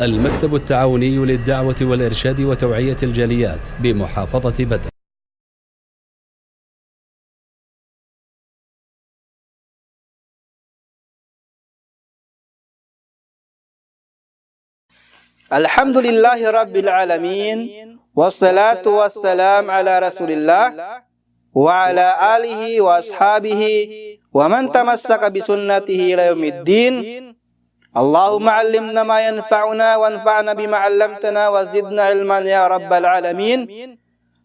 المكتب التعاوني للدعوة والإرشاد وتوعية الجاليات بمحافظة بدر. الحمد لله رب العالمين والصلاة والسلام على رسول الله وعلى آله وأصحابه ومن تمسك بسنته إلى يوم الدين. اللهم علمنا ما ينفعنا وانفعنا بما علمتنا وزدنا علما يا رب العالمين.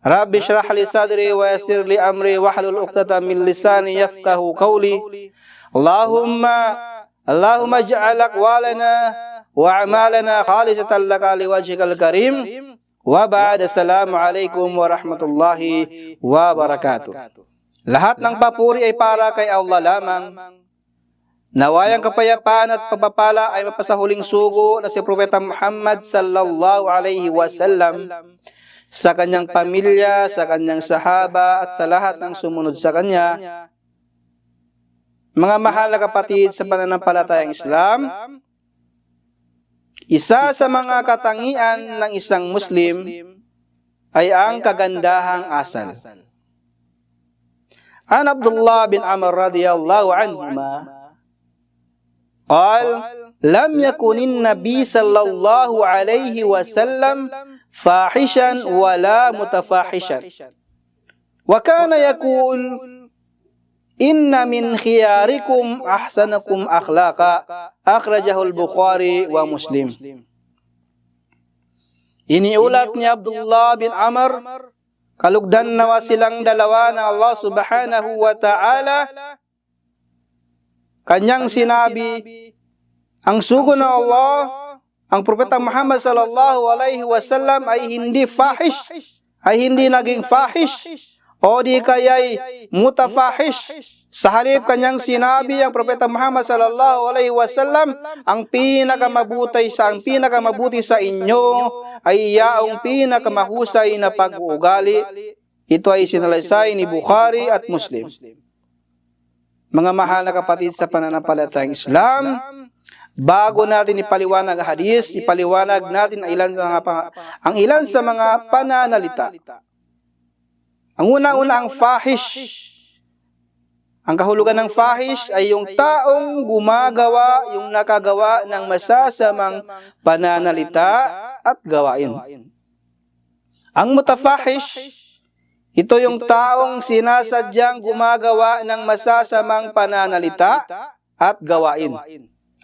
رب اشرح لي صدري ويسر لي أمري واحلل عقدة من لساني يفقه قولي. اللهم اجعل أقوالنا وأعمالنا خالصة لك لوجهك الكريم. وبعد السلام عليكم warahmatullahi wabarakatuh. Lahat ng papuri ay para kay Allah lamang. Nawayang kapayapaan at pagpapala ay mapasahuling sugo na si Propeta Muhammad sallallahu alaihi wasallam, sa kanyang pamilya, sa kanyang sahaba at sa lahat ng sumunod sa kanya. Mga mahal na kapatid sa pananampalatayang Islam, isa sa mga katangian ng isang Muslim ay ang kagandahang asal. An Abdullah bin Amr radiyallahu anhuma قال لم يكن النبي صلى الله عليه وسلم فاحشا ولا متفاحشا وكان يقول إن من خياركم أحسنكم أخلاقا أخرجه البخاري ومسلم. Iniulat ni Abdullah bin Amr, kalugdan nawa silang dalawa ng Allah subhanahu wa ta'ala, kanyang sinabi, ang sugo ng Allah, ang Propeta Muhammad sallallahu alaihi wasallam ay hindi fahish, ay hindi naging fahish, o di kaya'y mutafahish. Sa halip kanyang sinabi, ang Propeta Muhammad sallallahu alaihi wasallam, ang pinakamabuti sa inyo ay yaong pinakamahusay na pag-uugali. Ito ay sinalaysay ni Bukhari at Muslim. Mga mahal na kapatid sa pananampalatayang Islam, bago natin ipaliwanag ang hadis, ipaliwanag natin ang ilan sa mga pananalita. Ang una-una ang fahish. Ang kahulugan ng fahish ay yung taong gumagawa, yung nakagawa ng masasamang pananalita at gawain. Ang mutafahish, ito yung taong sinasadyang gumagawa ng masasamang pananalita at gawain.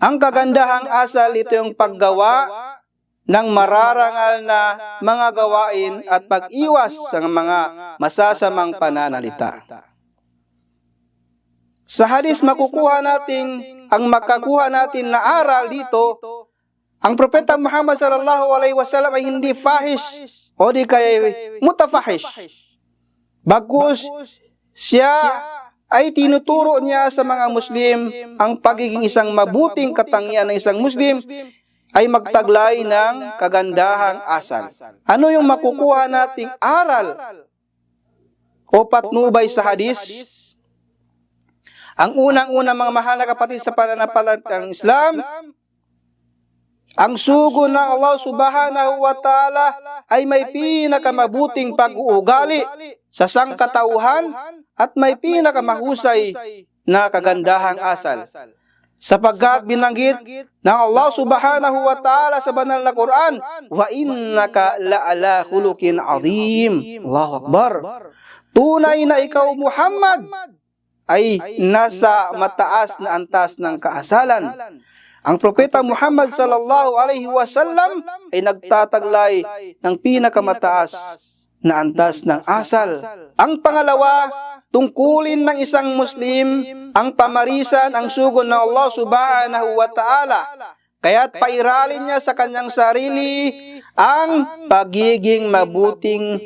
Ang kagandahang asal, ito yung paggawa ng mararangal na mga gawain at pag-iwas sa mga masasamang pananalita. Sa hadis makakuha natin na aral dito, ang Propeta Muhammad sallallahu alaihi wasallam ay hindi fahish o di kaya mutafahish. Bagkus siya ay tinuturo niya sa mga Muslim ang pagiging isang mabuting katangian ng isang Muslim ay magtaglay ng kagandahang asal. Ano yung makukuha nating aral o patnubay sa hadis? Ang unang-una, mga mahal na kapatid sa pananampalatayang Islam, ang sugo ng Allah subhanahu wa ta'ala ay may pinakamabuting pag-uugali sa sangkatauhan at may pinakamahusay na kagandahang asal. Sapagkat binanggit ng Allah subhanahu wa ta'ala sa banal na Quran, wa innaka la'ala khuluqin azim. Allahu Akbar. Tunay na ikaw, Muhammad, ay nasa mataas na antas ng kaasalan. Ang Propeta Muhammad sallallahu alaihi wasallam ay nagtataglay ng pinakamataas na antas ng asal. Ang pangalawa, tungkulin ng isang Muslim ang pamarisan ang sugo ng Allah subhanahu wa ta'ala. Kaya't pairalin niya sa kanyang sarili ang pagiging mabuting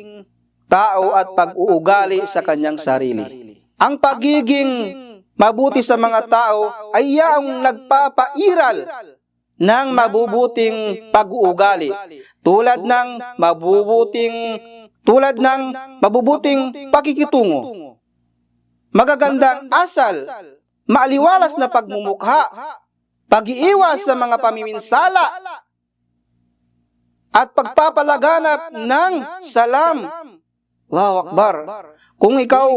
tao at pag-uugali sa kanyang sarili. Ang pagiging mabuti sa mga tao ay yang nagpapairal ng mabubuting pag-uugali, tulad ng mabubuting pakikitungo, magagandang asal, maaliwalas na pagmumukha, pag-iiwas sa mga pamiminsala, at pagpapalaganap ng salam. Allahu Akbar. Kung ikaw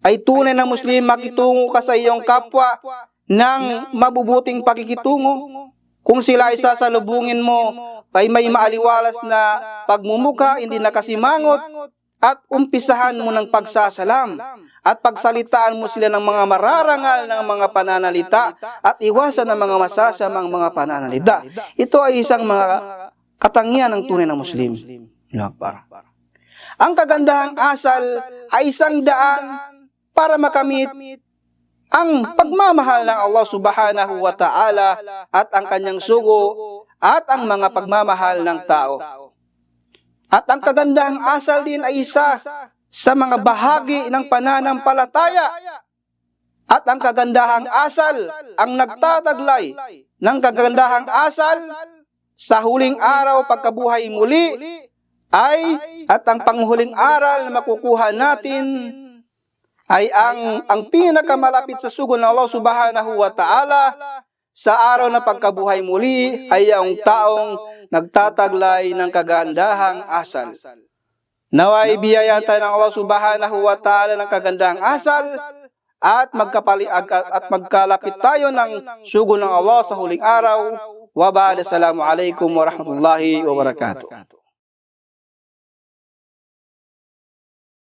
ay tunay na Muslim, makitungo ka sa iyong kapwa ng mabubuting pakikitungo. Kung sila ay sasalubungin mo, ay may maaliwalas na pagmumuka, hindi nakasimangot, at umpisahan mo ng pagsasalam at pagsalitaan mo sila ng mga mararangal ng mga pananalita at iwasan ng mga masasamang mga pananalita. Ito ay isang mga katangian ng tunay na Muslim. Ang kagandahang asal ay isang daan para makamit ang pagmamahal ng Allah subhanahu wa ta'ala at ang kanyang sugo at ang mga pagmamahal ng tao. At ang kagandahang asal din ay isa sa mga bahagi ng pananampalataya. At ang kagandahang asal, ang nagtataglay ng kagandahang asal sa huling araw pagkabuhay muli at ang panghuling aral na makukuha natin ay ang pinakamalapit sa sugo ng Allah subhanahu wa ta'ala sa araw na pagkabuhay muli ay ang taong nagtataglay ng kagandahang asal. Naway biyaya tayo ng Allah subhanahu wa ta'ala ng kagandahang asal at magkalapit tayo ng sugo ng Allah sa huling araw. Wa ba'd, assalamu alaikum wa rahmatullahi wa barakatuh.